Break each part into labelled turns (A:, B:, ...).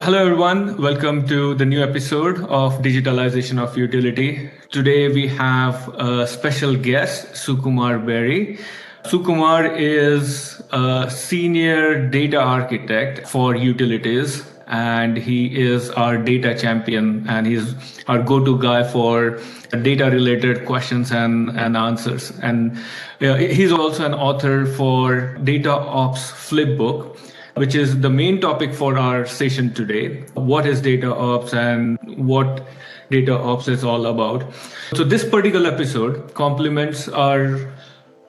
A: Hello, everyone. Welcome to the new episode of Digitalization of Utility. Today, we have a special guest, Sukumar Berry. Sukumar is a senior data architect for utilities, and he is our data champion, and he's our go-to guy for data-related questions and answers. And he's also an author for DataOps Flipbook, which is the main topic for our session today. What is DataOps and what DataOps is all about? So this particular episode complements our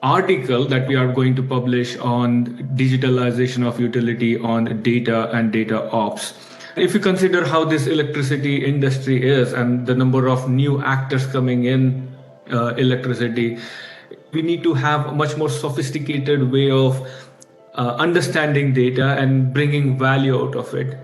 A: article that we are going to publish on digitalization of utility on data and data ops. If you consider how this electricity industry is and the number of new actors coming in electricity, we need to have a much more sophisticated way of understanding data and bringing value out of it.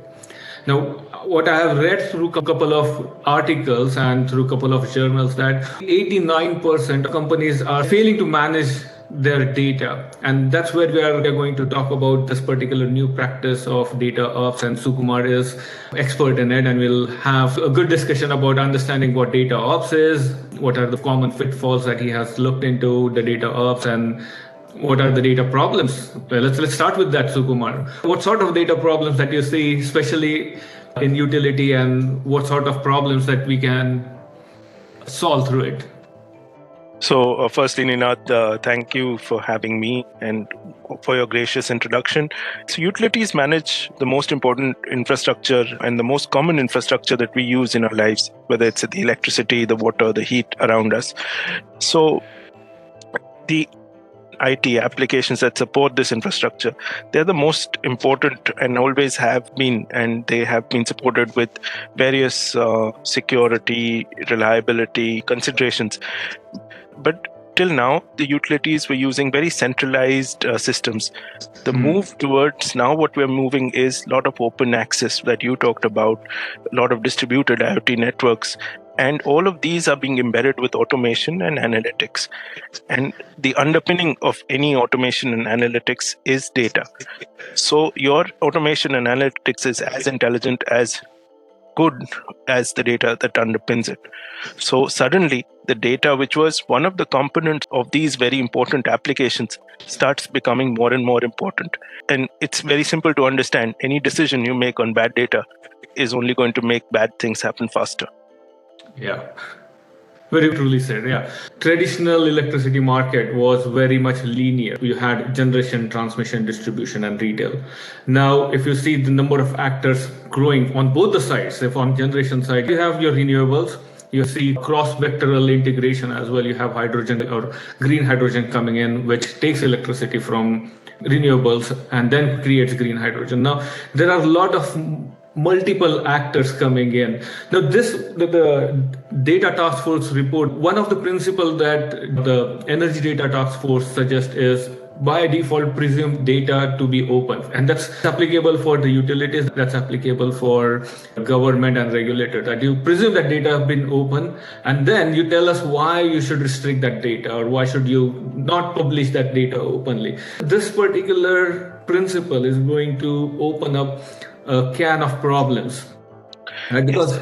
A: Now, what I have read through a couple of articles and through a couple of journals, that 89% of companies are failing to manage their data. And that's where we are going to talk about this particular new practice of data ops, and Sukumar is expert in it, and we'll have a good discussion about understanding what data ops is, what are the common pitfalls that he has looked into the data ops, and what are the data problems? Well, let's start with that, Sukumar. What sort of data problems that you see, especially in utility, and what sort of problems that we can solve through it?
B: So firstly, Ninath, thank you for having me and for your gracious introduction. So utilities manage the most important infrastructure and the most common infrastructure that we use in our lives, whether it's the electricity, the water, the heat around us. So the IT applications that support this infrastructure, they're the most important and always have been, and they have been supported with various security, reliability considerations. But till now, the utilities were using very centralized systems. The move towards now what we're moving is a lot of open access that you talked about, a lot of distributed IoT networks. And all of these are being embedded with automation and analytics. And the underpinning of any automation and analytics is data. So your automation and analytics is as intelligent, as good as the data that underpins it. So suddenly, the data, which was one of the components of these very important applications, starts becoming more and more important. And it's very simple to understand. Any decision you make on bad data is only going to make bad things happen faster.
A: Yeah. Very truly said. Yeah. Traditional electricity market was very much linear. You had generation, transmission, distribution, and retail. Now, if you see the number of actors growing on both the sides, if on generation side, you have your renewables, you see cross-vectoral integration as well. You have hydrogen or green hydrogen coming in, which takes electricity from renewables and then creates green hydrogen. Now, there are a lot of multiple actors coming in. Now, the Data Taskforce report, one of the principles that the Energy Data Taskforce suggests is, by default, presume data to be open. And that's applicable for the utilities, that's applicable for government and regulator, that you presume that data have been open, and then you tell us why you should restrict that data, or why should you not publish that data openly. This particular principle is going to open up a can of problems. Because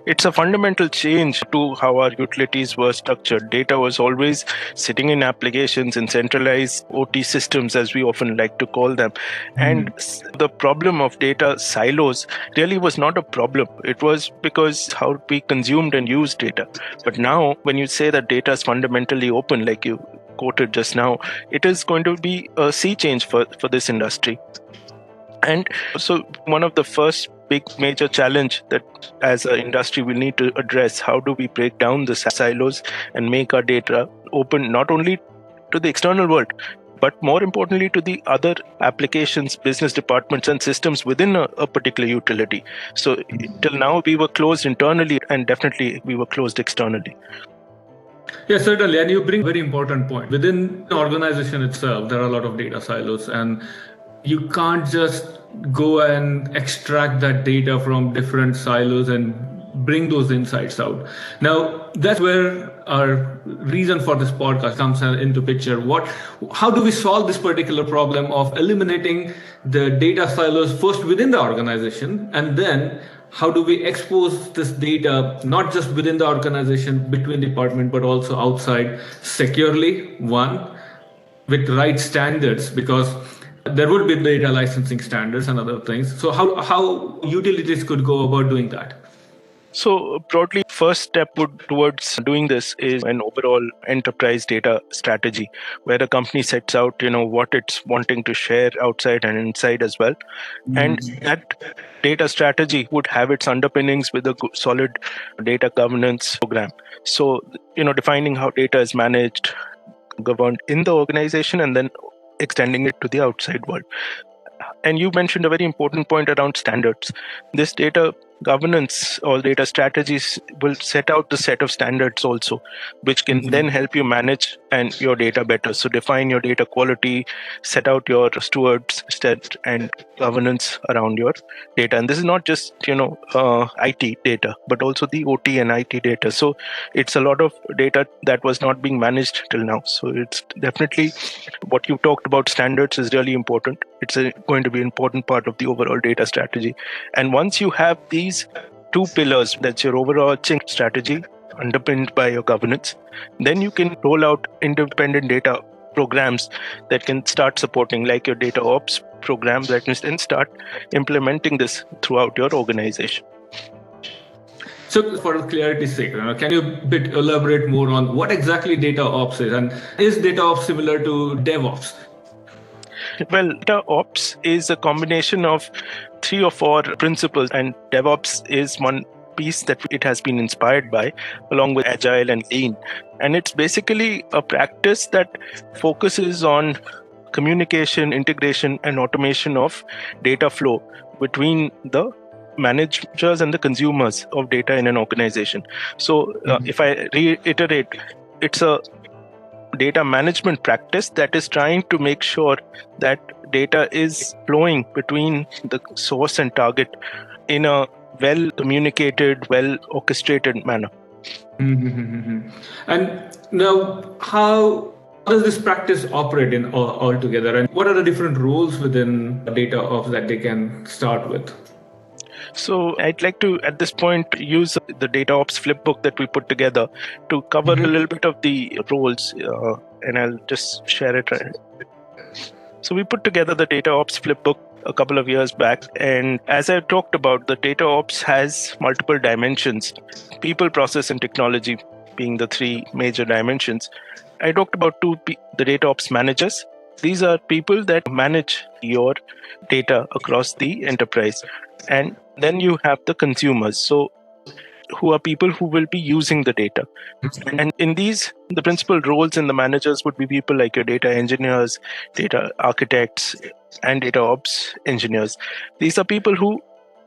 B: it's a fundamental change to how our utilities were structured. Data was always sitting in applications in centralized OT systems, as we often like to call them. And the problem of data silos really was not a problem. It was because how we consumed and used data. But now, when you say that data is fundamentally open, like you quoted just now, it is going to be a sea change for this industry. And so one of the first big major challenge that as an industry we need to address, how do we break down the silos and make our data open not only to the external world, but more importantly to the other applications, business departments and systems within a particular utility. So till now we were closed internally, and definitely we were closed externally.
A: Yes, certainly. And you bring a very important point. Within the organization itself, there are a lot of data silos, and you can't just go and extract that data from different silos and bring those insights out. Now, that's where our reason for this podcast comes into picture. How do we solve this particular problem of eliminating the data silos first within the organization, and then how do we expose this data not just within the organization, between department, but also outside securely, one, with right standards, because there would be data licensing standards and other things. So how utilities could go about doing that?
B: So broadly, first step towards doing this is an overall enterprise data strategy, where the company sets out, what it's wanting to share outside and inside as well. Mm-hmm. And that data strategy would have its underpinnings with a solid data governance program. So, defining how data is managed, governed in the organization, and then extending it to the outside world. And you mentioned a very important point around standards. This data governance or data strategies will set out the set of standards also, which can then help you manage and your data better. So define your data quality, set out your stewards set and governance around your data. And this is not just IT data, but also the OT and IT data. So it's a lot of data that was not being managed till now. So it's definitely what you talked about. Standards is really important. It's going to be an important part of the overall data strategy. And once you have these two pillars, that's your overarching strategy underpinned by your governance, then you can roll out independent data programs that can start supporting, like your DataOps programs that can then start implementing this throughout your organization.
A: So for clarity's sake, can you elaborate more on what exactly DataOps is, and is DataOps similar to DevOps?
B: Well, DataOps is a combination of 3 or 4 principles, and DevOps is one piece that it has been inspired by, along with Agile and Lean. And it's basically a practice that focuses on communication, integration, and automation of data flow between the managers and the consumers of data in an organization. So if I reiterate, it's a data management practice that is trying to make sure that data is flowing between the source and target in a well communicated, well orchestrated manner.
A: And now, how does this practice operate in altogether, and what are the different roles within DataOps that they can start with?
B: So I'd like to, at this point, use the DataOps flipbook that we put together to cover a little bit of the roles, and I'll just share it. So we put together the DataOps flipbook a couple of years back, and as I talked about, the DataOps has multiple dimensions, people, process, and technology being the 3 major dimensions. I talked about the DataOps managers. These are people that manage your data across the enterprise. And then you have the consumers, so who are people who will be using the data. And in these, the principal roles in the managers would be people like your data engineers, data architects, and data ops engineers. These are people who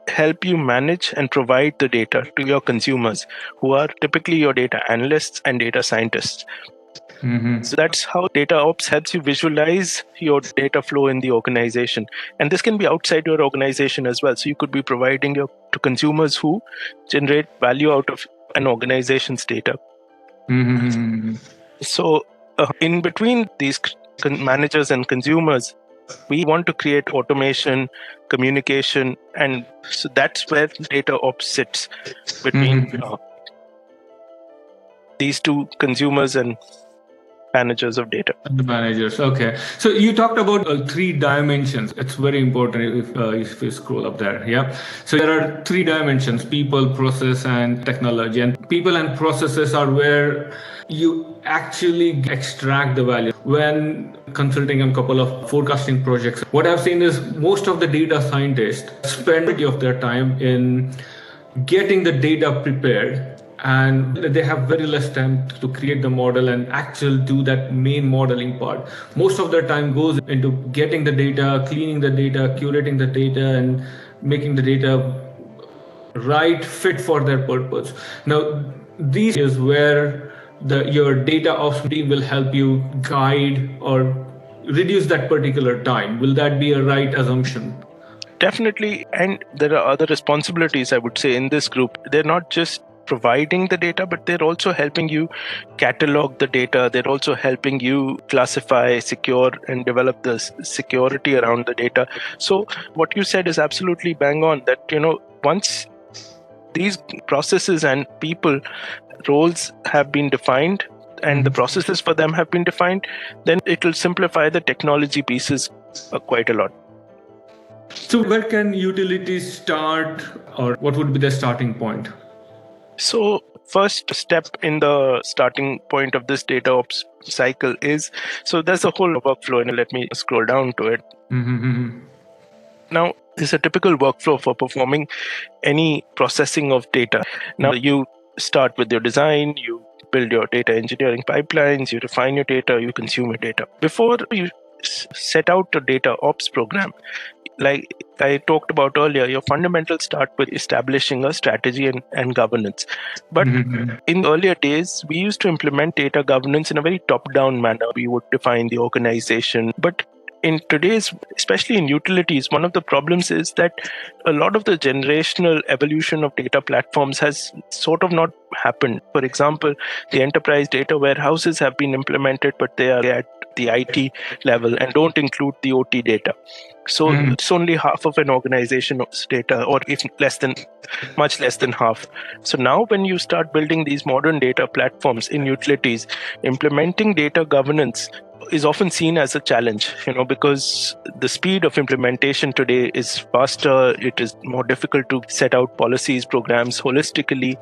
B: help you manage and provide the data to your consumers, who are typically your data analysts and data scientists. So that's how DataOps helps you visualize your data flow in the organization. And this can be outside your organization as well. So you could be providing to consumers who generate value out of an organization's data. So in between these managers and consumers, we want to create automation, communication, and so that's where DataOps sits between these 2 consumers and managers of data.
A: The managers, okay. So you talked about 3 dimensions. It's very important if you scroll up there. Yeah. So there are 3 dimensions: people, process, and technology. And people and processes are where you actually extract the value. When consulting on a couple of forecasting projects, what I've seen is most of the data scientists spend majority of their time in getting the data prepared, and they have very less time to create the model and actually do that main modeling part. Most of their time goes into getting the data, cleaning the data, curating the data, and making the data right fit for their purpose. Now, this is where your data ops team will help you guide or reduce that particular time. Will that be a right assumption?
B: Definitely. And there are other responsibilities, I would say, in this group. They're not just providing the data, but they're also helping you catalog the data. They're also helping you classify, secure, and develop the security around the data. So what you said is absolutely bang on, that, once these processes and people roles have been defined and the processes for them have been defined, then it will simplify the technology pieces quite a lot.
A: So where can utilities start, or what would be the starting point?
B: So first step in the starting point of this DataOps cycle is, so there's a whole workflow, and let me scroll down to it. Now, this is a typical workflow for performing any processing of data. Now, you start with your design, you build your data engineering pipelines, you refine your data, you consume your data. Before you set out a data ops program, like I talked about earlier, your fundamentals start with establishing a strategy and governance. But in earlier days, we used to implement data governance in a very top-down manner. We would define the organization. But in today's, especially in utilities, one of the problems is that a lot of the generational evolution of data platforms has sort of not happened. For example, the enterprise data warehouses have been implemented, but they are at the IT level and don't include the OT data. So it's only half of an organization's data, or if much less than half. So now when you start building these modern data platforms in utilities, implementing data governance is often seen as a challenge, because the speed of implementation today is faster. It is more difficult to set out policies, programs holistically.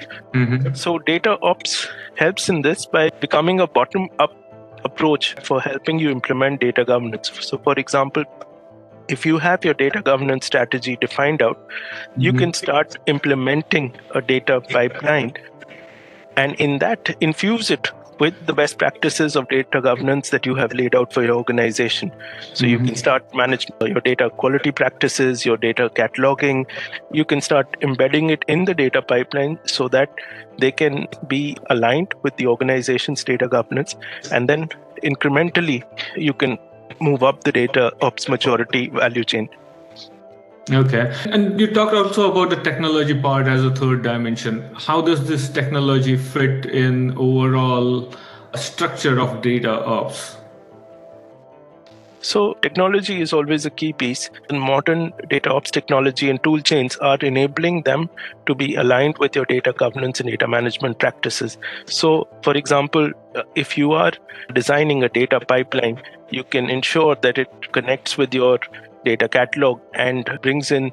B: So data ops helps in this by becoming a bottom-up approach for helping you implement data governance. So for example, if you have your data governance strategy defined out, you can start implementing a data pipeline, and in that, infuse it with the best practices of data governance that you have laid out for your organization. So you can start managing your data quality practices, your data cataloging. You can start embedding it in the data pipeline so that they can be aligned with the organization's data governance. And then incrementally, you can move up the data ops maturity value chain.
A: Okay. And you talked also about the technology part as a third dimension. How does this technology fit in overall structure of data ops?
B: So technology is always a key piece. And modern data ops technology and tool chains are enabling them to be aligned with your data governance and data management practices. So for example, if you are designing a data pipeline, you can ensure that it connects with your data catalog and brings in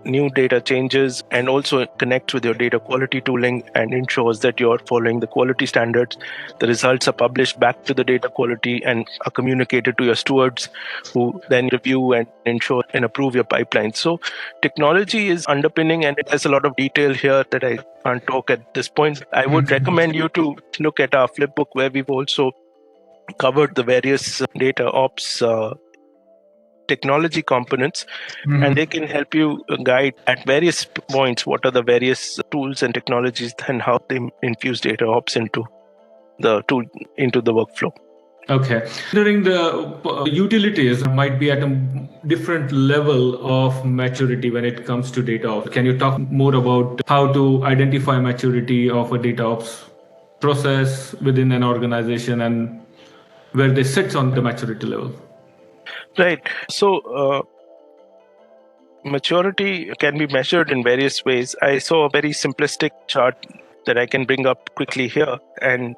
B: new data changes, and also connects with your data quality tooling and ensures that you're following the quality standards. The results are published back to the data quality and are communicated to your stewards, who then review and ensure and approve your pipeline. So technology is underpinning, and it has a lot of detail here that I can't talk at this point. I would recommend you to look at our flipbook, where we've also covered the various data ops technology components, and they can help you guide at various points what are the various tools and technologies and how they infuse data ops into the workflow.
A: Okay. During the utilities might be at a different level of maturity when it comes to data ops. Can you talk more about how to identify maturity of a data ops process within an organization and where they sit on the maturity level?
B: Right. So maturity can be measured in various ways. I saw a very simplistic chart that I can bring up quickly here, and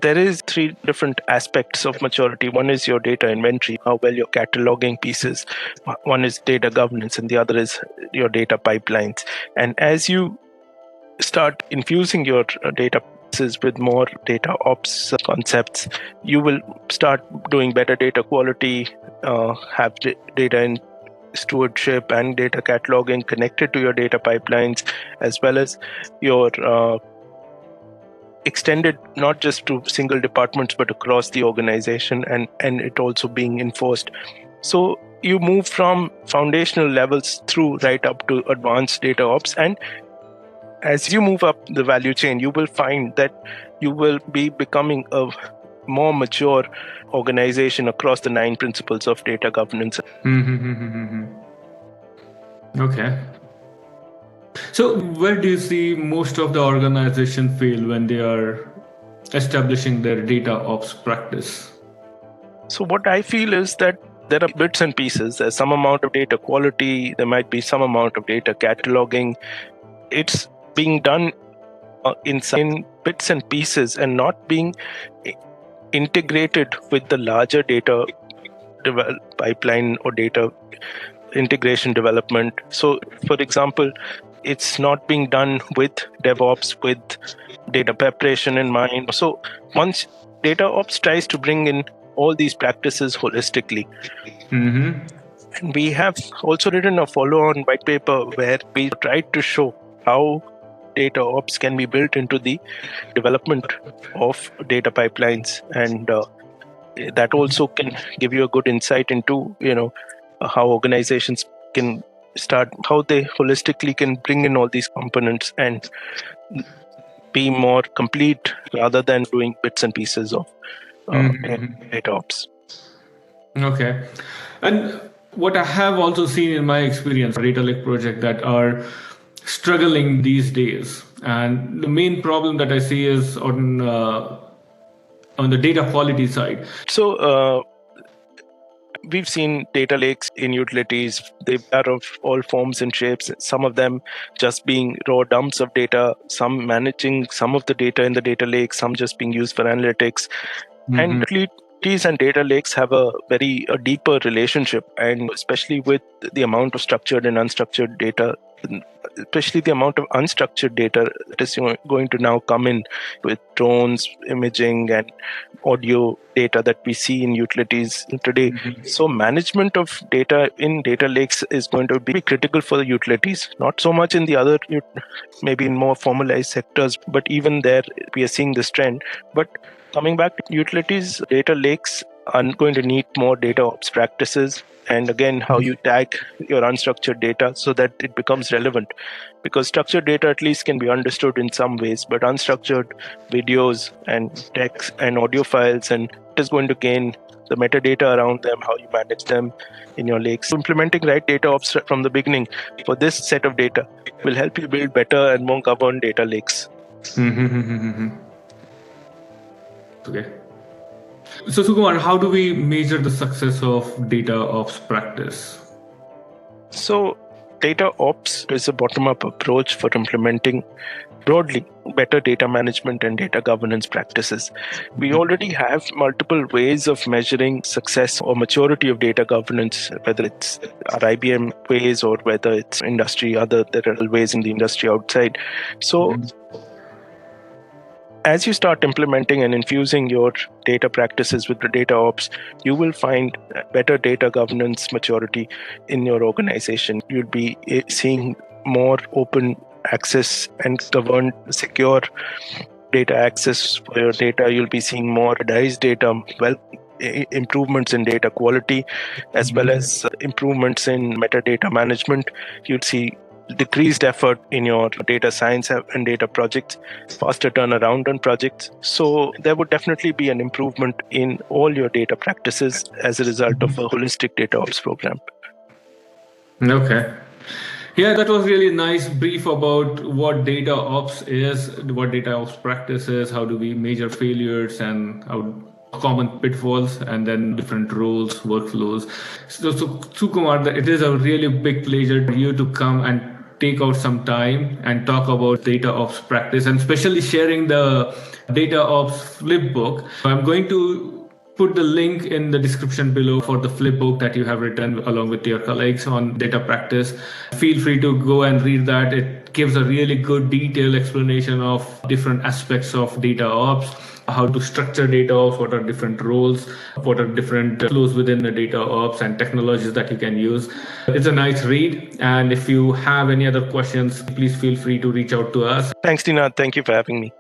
B: there is three different aspects of maturity. One is your data inventory, how well you're cataloging pieces. One is data governance, and the other is your data pipelines. And as you start infusing your data pieces with more data ops concepts, you will start doing better data quality, have data in stewardship and data cataloging connected to your data pipelines, as well as your extended not just to single departments but across the organization, and it also being enforced. So you move from foundational levels through right up to advanced data ops, and as you move up the value chain, you will find that you will be becoming a more mature organization across the 9 principles of data governance.
A: Okay. So, where do you see most of the organization fail when they are establishing their data ops practice?
B: So, what I feel is that there are bits and pieces. There's some amount of data quality, there might be some amount of data cataloging. It's being done in bits and pieces and not being integrated with the larger data pipeline or data integration development. So, for example, it's not being done with DevOps, with data preparation in mind. So, once DataOps tries to bring in all these practices holistically, and we have also written a follow-on white paper where we tried to show how data ops can be built into the development of data pipelines, and that also can give you a good insight into how organizations can start, how they holistically can bring in all these components and be more complete rather than doing bits and pieces of data ops.
A: Okay. And what I have also seen in my experience, DataLake project that are struggling these days, and the main problem that I see is on the data quality side.
B: So we've seen data lakes in utilities. They are of all forms and shapes. Some of them just being raw dumps of data, some managing some of the data in the data lake, some just being used for analytics. And utilities and data lakes have a deeper relationship, and especially with the amount of structured and unstructured data, especially the amount of unstructured data that is going to now come in with drones, imaging, and audio data that we see in utilities today. So management of data in data lakes is going to be critical for the utilities, not so much in the other, maybe in more formalized sectors, but even there we are seeing this trend. But coming back to utilities, data lakes are going to need more data ops practices. And again, how you tag your unstructured data so that it becomes relevant. Because structured data at least can be understood in some ways, but unstructured videos and text and audio files, and it is going to gain the metadata around them, how you manage them in your lakes. So implementing right data ops from the beginning for this set of data will help you build better and more governed data lakes.
A: Okay. So Sukumar, how do we measure the success of data ops practice?
B: So data ops is a bottom-up approach for implementing broadly better data management and data governance practices. We already have multiple ways of measuring success or maturity of data governance, whether it's our IBM ways or whether it's industry, there are ways in the industry outside. So as you start implementing and infusing your data practices with the data ops, you will find better data governance maturity in your organization. You'll be seeing more open access and governed, secure data access for your data. You'll be seeing more standardized data, improvements in data quality, as well as improvements in metadata management. You'll see decreased effort in your data science and data projects, faster turnaround on projects. So there would definitely be an improvement in all your data practices as a result of a holistic data ops program.
A: Okay. Yeah, that was really nice brief about what data ops is, what data ops practice is, how do we measure failures and how common pitfalls, and then different roles, workflows. So Sukumar, it is a really big pleasure for you to come and take out some time and talk about data ops practice, and especially sharing the data ops flip book. I'm going to put the link in the description below for the flip book that you have written along with your colleagues on data practice. Feel free to go and read that. It gives a really good detailed explanation of different aspects of data ops, how to structure data ops, what are different roles, what are different flows within the data ops, and technologies that you can use. It's a nice read. And if you have any other questions, please feel free to reach out to us.
B: Thanks, Tina. Thank you for having me.